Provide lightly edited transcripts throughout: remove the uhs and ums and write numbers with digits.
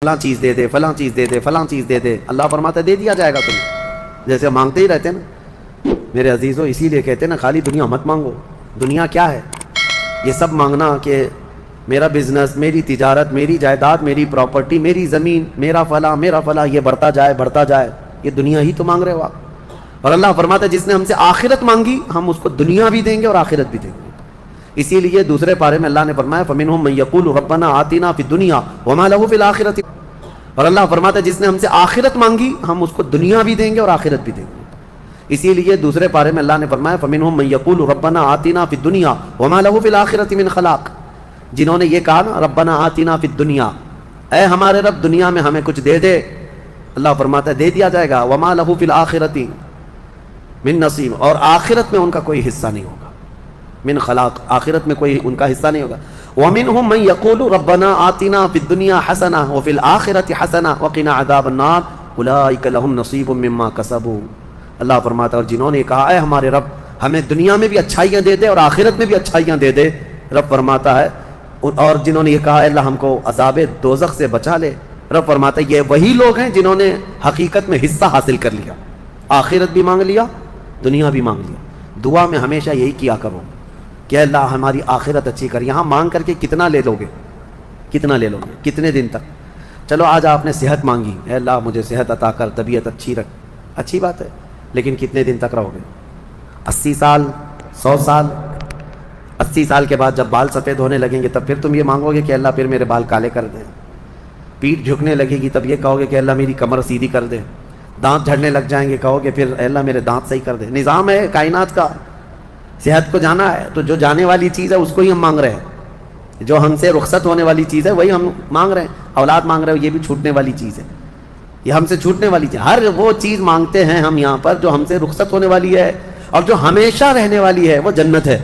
فلاں چیز دے دے، فلاں چیز دے دے، فلاں چیز دے دے. اللہ فرماتا ہے دے دیا جائے گا تمہیں، جیسے مانگتے ہی رہتے نا میرے عزیزو. اسی لیے کہتے ہیں نا خالی دنیا مت مانگو. دنیا کیا ہے؟ یہ سب مانگنا کہ میرا بزنس، میری تجارت، میری جائیداد، میری پراپرٹی، میری زمین، میرا فلاں یہ بڑھتا جائے، یہ دنیا ہی تو مانگ رہے ہو آپ. اور اللہ فرماتا ہے جس نے ہم سے آخرت مانگی ہم اس کو دنیا بھی دیں گے اور آخرت بھی دیں گے. اسی لیے دوسرے پارے میں اللہ نے فرمایا فَمِنْهُمْ مَن يَقُولُ رَبَّنَا آتِنَا فِي الدُّنْيَا وَمَا لَهُ فِي الْآخِرَةِ. اور اللہ فرماتا ہے جس نے ہم سے آخرت مانگی ہم اس کو دنیا بھی دیں گے اور آخرت بھی دیں گے. اسی لیے دوسرے پارے میں اللہ نے فرمایا فَمِنْهُمْ مَن يَقُولُ رَبَّنَا آتِنَا فِي الدُّنْيَا وَمَا لَهُ فِي الْآخِرَةِ مِنْ خَلَاقٍ. جنہوں نے یہ کہا نا ربنا آتنا فی الدنیا، اے ہمارے رب دنیا میں ہمیں کچھ دے دے، اللہ فرماتا ہے دے دیا جائے گا. وما لہ فی الآخرۃ من نصیب، اور آخرت میں ان کا کوئی حصہ نہیں ہوگا. من خلاق، آخرت میں کوئی ان کا حصہ نہیں ہوگا. ومنہم من یقول ربنا آتنا فی الدنیا حسنہ وفی الآخرۃ حسنہ وقنا عذاب النار اولئک لہم نصیب مما کسبوا. اللہ فرماتا ہے اور جنہوں نے کہا اے ہمارے رب ہمیں دنیا میں بھی اچھائیاں دے دے اور آخرت میں بھی اچھائیاں دے دے، رب فرماتا ہے اور جنہوں نے یہ کہا اے اللہ ہم کو عذاب دوزخ سے بچا لے، رب فرماتا ہے یہ وہی لوگ ہیں جنہوں نے حقیقت میں حصہ حاصل کر لیا، آخرت بھی مانگ لیا، دنیا بھی مانگ لیا. دعا میں ہمیشہ یہی کیا کرو کہ اللہ ہماری آخرت اچھی کر. یہاں مانگ کر کے کتنا لے لو گے، کتنا لے لو گے، کتنے دن تک؟ چلو آج آپ نے صحت مانگی، اے اللہ مجھے صحت عطا کر، طبیعت اچھی رکھ، اچھی بات ہے، لیکن کتنے دن تک رہو گے؟ 80 سال، 100 سال؟ 80 سال کے بعد جب بال سفید ہونے لگیں گے تب پھر تم یہ مانگو گے کہ اللہ پھر میرے بال کالے کر دیں. پیٹھ جھکنے لگے گی تب یہ کہو گے کہ اللہ میری کمر سیدھی کر دے. دانت جھڑنے لگ جائیں گے کہو گے پھر اے اللہ میرے دانت صحیح کر دے. نظام ہے کائنات کا، صحت کو جانا ہے تو جو جانے والی چیز ہے اس کو ہی ہم مانگ رہے ہیں. جو ہم سے رخصت ہونے والی چیز ہے وہی ہم مانگ رہے ہیں. اولاد مانگ رہے ہو یہ بھی چھوٹنے والی چیز ہے، یہ ہم سے چھوٹنے والی چیز. ہر وہ چیز مانگتے ہیں ہم یہاں پر جو ہم سے رخصت ہونے والی ہے، اور جو ہمیشہ رہنے والی ہے وہ جنت ہے،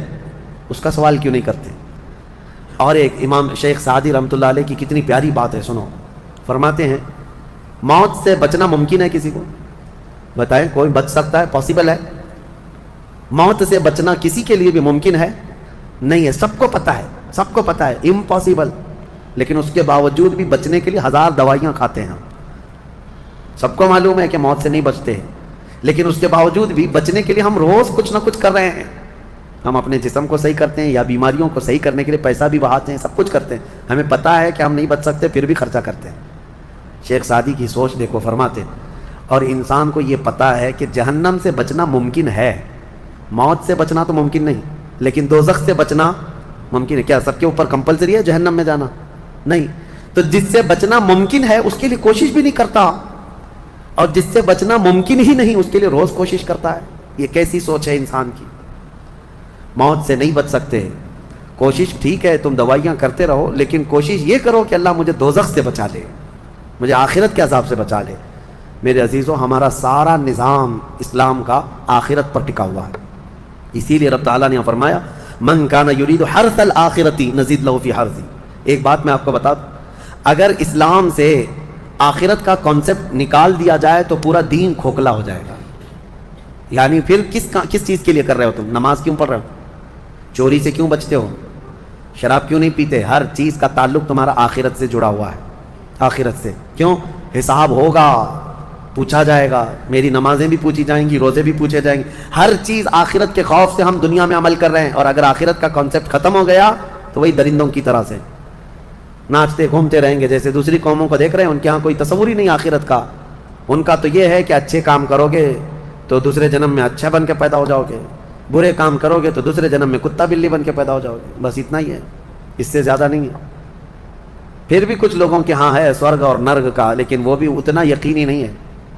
اس کا سوال کیوں نہیں کرتے؟ اور ایک امام شیخ سعدی رحمۃ اللہ علیہ کی کتنی پیاری بات ہے، سنو. فرماتے ہیں موت سے بچنا ممکن ہے کسی کو؟ بتائیں کوئی بچ سکتا ہے؟ پاسبل ہے؟ موت سے بچنا کسی کے لیے بھی ممکن ہے؟ نہیں ہے. سب کو پتہ ہے، سب کو پتہ ہے امپاسبل، لیکن اس کے باوجود بھی بچنے کے لیے 1000 دوائیاں کھاتے ہیں ہم. سب کو معلوم ہے کہ موت سے نہیں بچتے ہیں، لیکن اس کے باوجود بھی بچنے کے لیے ہم روز کچھ نہ کچھ کر رہے ہیں. ہم اپنے جسم کو صحیح کرتے ہیں یا بیماریوں کو صحیح کرنے کے لیے پیسہ بھی بہاتے ہیں، سب کچھ کرتے ہیں. ہمیں پتہ ہے کہ ہم نہیں بچ سکتے پھر بھی خرچہ کرتے ہیں. شیخ سعدی کی سوچ دیکھو، فرماتے ہیں اور انسان کو یہ پتہ ہے کہ جہنم سے بچنا ممکن ہے، موت سے بچنا تو ممکن نہیں، لیکن دوزخ سے بچنا ممکن ہے. کیا سب کے اوپر کمپلسری ہے جہنم میں جانا؟ نہیں. تو جس سے بچنا ممکن ہے اس کے لیے کوشش بھی نہیں کرتا، اور جس سے بچنا ممکن ہی نہیں اس کے لیے روز کوشش کرتا ہے. یہ کیسی سوچ ہے انسان کی؟ موت سے نہیں بچ سکتے، کوشش ٹھیک ہے تم دوائیاں کرتے رہو، لیکن کوشش یہ کرو کہ اللہ مجھے دوزخ سے بچا لے، مجھے آخرت کے عذاب سے بچا لے. میرے عزیزوں ہمارا سارا نظام اسلام کا آخرت پر ٹکا ہوا ہے. اسی لیے رب تعالیٰ نے فرمایا من کان یرید حرث الآخرۃ نزید لہ فی حرثہ. ایک بات میں آپ کو بتا دوں، اگر اسلام سے آخرت کا کانسیپٹ نکال دیا جائے تو پورا دین کھوکھلا ہو جائے گا. یعنی پھر کس چیز کے لیے کر رہے ہو تم؟ نماز کیوں پڑھ رہے ہو؟ چوری سے کیوں بچتے ہو؟ شراب کیوں نہیں پیتے؟ ہر چیز کا تعلق تمہارا آخرت سے جڑا ہوا ہے، آخرت سے. کیوں؟ حساب ہوگا، پوچھا جائے گا. میری نمازیں بھی پوچھی جائیں گی، روزے بھی پوچھے جائیں گے. ہر چیز آخرت کے خوف سے ہم دنیا میں عمل کر رہے ہیں، اور اگر آخرت کا کانسیپٹ ختم ہو گیا تو وہی درندوں کی طرح سے ناچتے گھومتے رہیں گے. جیسے دوسری قوموں کو دیکھ رہے ہیں ان کے ہاں کوئی تصور ہی نہیں آخرت کا. ان کا تو یہ ہے کہ اچھے کام کرو گے تو دوسرے جنم میں اچھا بن کے پیدا ہو جاؤ گے، برے کام کرو گے تو دوسرے جنم میں کتا بلی بن کے پیدا ہو جاؤ گے. بس اتنا ہی ہے، اس سے زیادہ نہیں ہے. پھر بھی کچھ لوگوں کے ہاں ہے سورگ اور نرگ کا، لیکن وہ بھی اتنا یقینی نہیں ہے،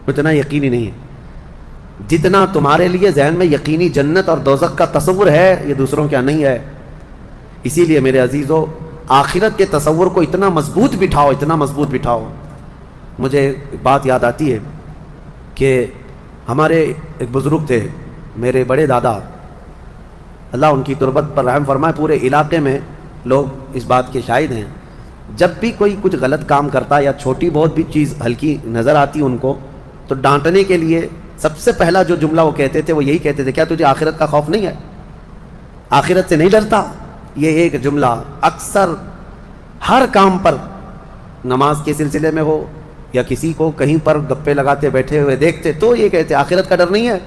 اتنا یقینی نہیں ہے جتنا تمہارے لیے ذہن میں یقینی جنت اور دوزخ کا تصور ہے، یہ دوسروں کے ہاں نہیں ہے. اسی لیے میرے عزیزو آخرت کے تصور کو اتنا مضبوط بٹھاؤ، اتنا مضبوط بٹھاؤ. مجھے ایک بات یاد آتی ہے کہ ہمارے ایک بزرگ تھے، میرے بڑے دادا، اللہ ان کی تربت پر رحم فرمائے. پورے علاقے میں لوگ اس بات کے شاہد ہیں، جب بھی کوئی کچھ غلط کام کرتا یا چھوٹی بہت بھی چیز ہلکی نظر آتی ان کو تو ڈانٹنے کے لیے سب سے پہلا جو جملہ وہ کہتے تھے وہ یہی کہتے تھے، کیا تجھے آخرت کا خوف نہیں ہے؟ آخرت سے نہیں ڈرتا؟ یہ ایک جملہ اکثر ہر کام پر نماز کے سلسلے میں ہو یا کسی کو کہیں پر گپے لگاتے بیٹھے ہوئے دیکھتے تو یہ کہتے آخرت کا ڈر نہیں ہے.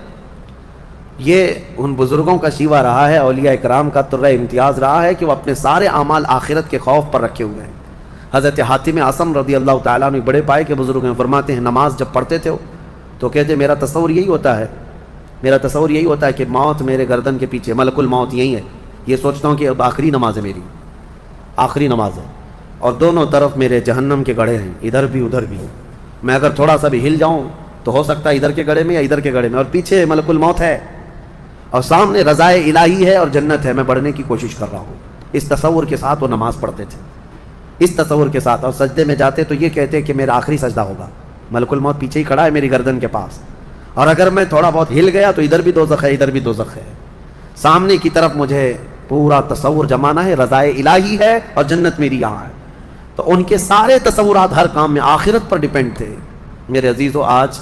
یہ ان بزرگوں کا شیوا رہا ہے, اولیاء اکرام کا طرح امتیاز رہا ہے کہ وہ اپنے سارے اعمال آخرت کے خوف پر رکھے ہوئے ہیں. حضرت حاتم اعصم رضی اللہ تعالیٰ عنہ بڑے پائے کے بزرگ ہیں, فرماتے ہیں نماز جب پڑھتے تھے تو کہتے میرا تصور یہی ہوتا ہے کہ موت میرے گردن کے پیچھے, ملک الموت یہی ہے. یہ سوچتا ہوں کہ اب آخری نماز ہے, میری آخری نماز ہے, اور دونوں طرف میرے جہنم کے گڑھے ہیں, ادھر بھی ادھر بھی. میں اگر تھوڑا سا بھی ہل جاؤں تو ہو سکتا ہے ادھر کے گڑھے میں یا ادھر کے گڑھے میں, اور پیچھے ملک الموت ہے اور سامنے رضائے الہی ہے اور جنت ہے. میں بڑھنے کی کوشش کر رہا ہوں. اس تصور کے ساتھ وہ نماز پڑھتے تھے, اس تصور کے ساتھ. اور سجدے میں جاتے تو یہ کہتے کہ میرا آخری سجدہ ہوگا, ملک الموت پیچھے ہی کھڑا ہے میری گردن کے پاس, اور اگر میں تھوڑا بہت ہل گیا تو ادھر بھی دوزخ ہے ادھر بھی دوزخ ہے. سامنے کی طرف مجھے پورا تصور جمانا ہے, رضائے الہی ہے اور جنت میری یہاں ہے. تو ان کے سارے تصورات ہر کام میں آخرت پر ڈیپینڈ تھے. میرے عزیزو, آج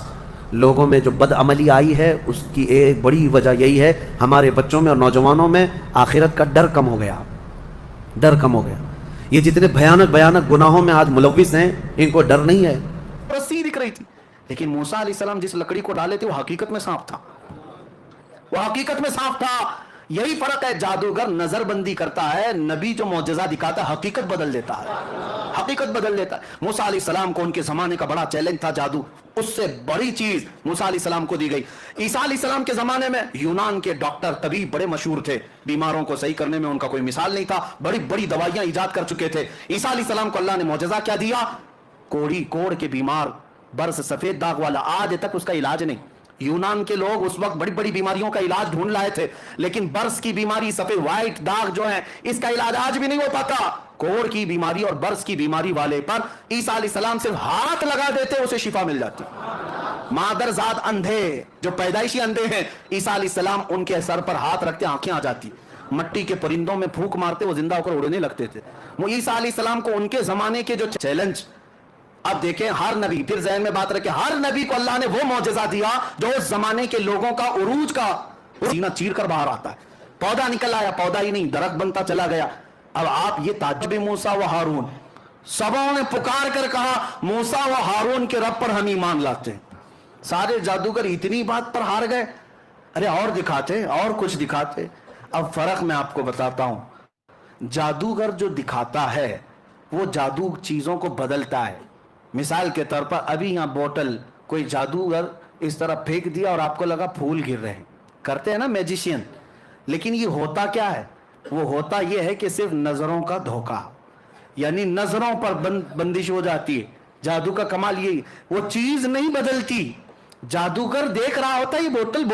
لوگوں میں جو بد عملی آئی ہے اس کی ایک بڑی وجہ یہی ہے, ہمارے بچوں میں اور نوجوانوں میں آخرت کا ڈر کم ہو گیا, ڈر کم ہو گیا. یہ جتنے بھیانک گناہوں میں آج ملوث ہیں ان کو ڈر نہیں ہے. رسی دکھ رہی تھی, لیکن موسیٰ علیہ السلام جس لکڑی کو ڈالے تھے وہ حقیقت میں سانپ تھا, وہ حقیقت میں سانپ تھا. یہی فرق ہے, جادوگر نظر بندی کرتا ہے, نبی جو معجزہ دکھاتا ہے حقیقت بدل دیتا ہے, حقیقت بدل دیتا ہے. موسیٰ علیہ السلام کو ان کے زمانے کا بڑا چیلنج تھا جادو, اس سے بڑی چیز موسیٰ علیہ السلام کو دی گئی. عیسیٰ علیہ السلام کے زمانے میں یونان کے ڈاکٹر طبیب بڑے مشہور تھے, بیماروں کو صحیح کرنے میں ان کا کوئی مثال نہیں تھا, بڑی بڑی دوائیاں ایجاد کر چکے تھے. عیسیٰ علیہ السلام کو اللہ نے معجزہ کیا دیا, کوڑ کے بیمار, برس سفید داغ والا, آج تک اس کا علاج نہیں. یونان کے لوگ اس وقت بڑی بڑی بیماریوں کا علاج ڈھونڈ لائے تھے, لیکن برس کی بیماری, سفید وائٹ داغ جو ہے, اس کا علاج آج بھی نہیں ہو پاتا. کوڑ کی بیماری اور برس کی بیماری والے پر عیسیٰ علیہ السلام صرف ہاتھ لگا دیتے اسے شفا مل جاتی. مادرزاد اندھے جو پیدائشی اندھے ہیں, عیسیٰ علیہ السلام ان کے سر پر ہاتھ رکھتے آنکھیں آ جاتی. مٹی کے پرندوں میں پھونک مارتے وہ زندہ ہو کر اڑنے لگتے تھے. وہ عیسیٰ علیہ السلام کو ان کے زمانے کے جو چیلنج, اب دیکھیں ہر نبی, پھر ذہن میں بات رکھیں, ہر نبی کو اللہ نے وہ معجزہ دیا جو اس زمانے کے لوگوں کا عروج کا سینہ چیر کر باہر آتا ہے. پودا نکل آیا, پودا ہی نہیں درخت بنتا چلا گیا. اب آپ یہ تعجب موسیٰ و ہارون, سبوں نے پکار کر کہا موسیٰ و ہارون کے رب پر ہم ایمان لاتے ہیں. سارے جادوگر اتنی بات پر ہار گئے, ارے اور دکھاتے, اور کچھ دکھاتے. اب فرق میں آپ کو بتاتا ہوں, جادوگر جو دکھاتا ہے وہ جادو چیزوں کو بدلتا ہے. مثال کے طور پر ابھی یہاں بوٹل کوئی جادوگر اس طرح پھینک دیا اور آپ کو لگا پھول گر رہے ہیں, کرتے ہیں نا میجیشین, لیکن یہ ہوتا کیا ہے, وہ ہوتا یہ ہے کہ صرف نظروں کا دھوکہ, یعنی نظروں پر بندش ہو جاتی ہے. جادو کا کمال یہی, وہ چیز نہیں بدلتی, جادوگر دیکھ رہا ہوتا ہے یہ بوٹل ہی